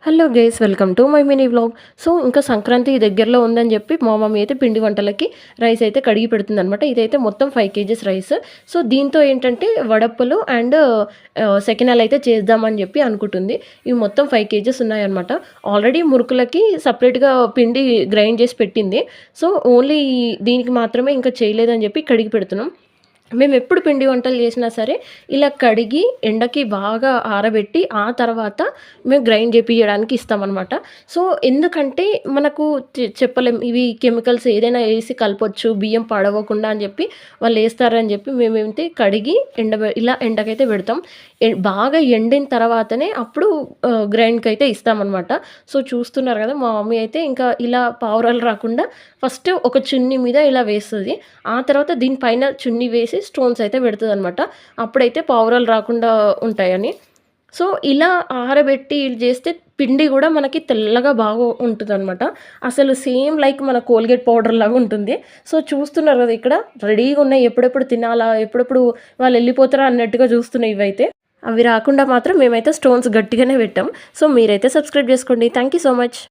Hello guys, welcome to my mini vlog. So ఇంకా సంక్రాంతి దగ్గరలో ఉందని చెప్పి మా మమ్మీ అయితే పిండి వంటలకి రైస్ అయితే కడిగి పెడుతుందనమాట. ఇదైతే మొత్తం 5 కేజీస్ రైస్. సో దీంతో ఏంటంటే వడప్పలు అండ్ సెకినాలు అయితే చేద్దామని చెప్పి అనుకుంటుంది. ఇవి మొత్తం 5 కేజీస్ ఉన్నాయన్నమాట. ఆల్రెడీ మురుకులకి సపరేట్గా పిండి గ్రైండ్ చేసి పెట్టింది. సో ఓన్లీ దీనికి మాత్రమే ఇంకా చేయలేదని చెప్పి కడిగి పెడుతున్నాం. మేమెప్పుడు పిండి వంటలు చేసినా సరే, ఇలా కడిగి ఎండకి బాగా ఆరబెట్టి, ఆ తర్వాత మేము గ్రైండ్ చేపియడానికి ఇస్తామనమాట. సో, ఎందుకంటే మనకు చెప్పలేం, ఇవి కెమికల్స్ ఏదైనా ఏసి కలపొచ్చు, బియ్యం పాడవకుండా అని చెప్పి వాళ్ళేస్తారని చెప్పి మేమేంటి కడిగి ఇలా ఎండకైతే పెడతాం. బాగా ఎండిన తర్వాతనే అప్పుడు గ్రైండ్‌కైతే ఇస్తామనమాట. సో, చూస్తున్నారు కదా! మా మమ్మీ అయితే ఇంకా ఇలా పావురాలు రాకుండా ఫస్ట్ ఒక చున్నీ మీద ఇలా వేస్తది. ఆ తర్వాత దీని పైన చున్నీ వేసి స్టోన్స్ అయితే పెడతదనమాట. అప్పుడైతే పావురాలు రాకుండా ఉంటాయని. సో, ఇలా ఆరబెట్టి ఇది చేస్తే పిండి గూడా మనకి తెల్లగా బాగా ఉంటదనమాట. అసలు సేమ్ లైక్ మన కోల్‌గేట్ పౌడర్ లాగా ఉంటుంది. సో, చూస్తున్నారు గదా! ఇక్కడ రెడీగున్నాయి. ఎప్పుడెప్పుడు తినాలా? ఎప్పుడెప్పుడు వాళ్ళెళ్ళిపోతారా అన్నట్టుగా చూస్తున్నాయి ఇవైతే. అవి రాకుండా మాత్రం మేమైతే స్టోన్స్ గట్టిగానే పెట్టాం. సో, మీరైతే సబ్స్క్రైబ్ చేసుకోండి. Thank you so much.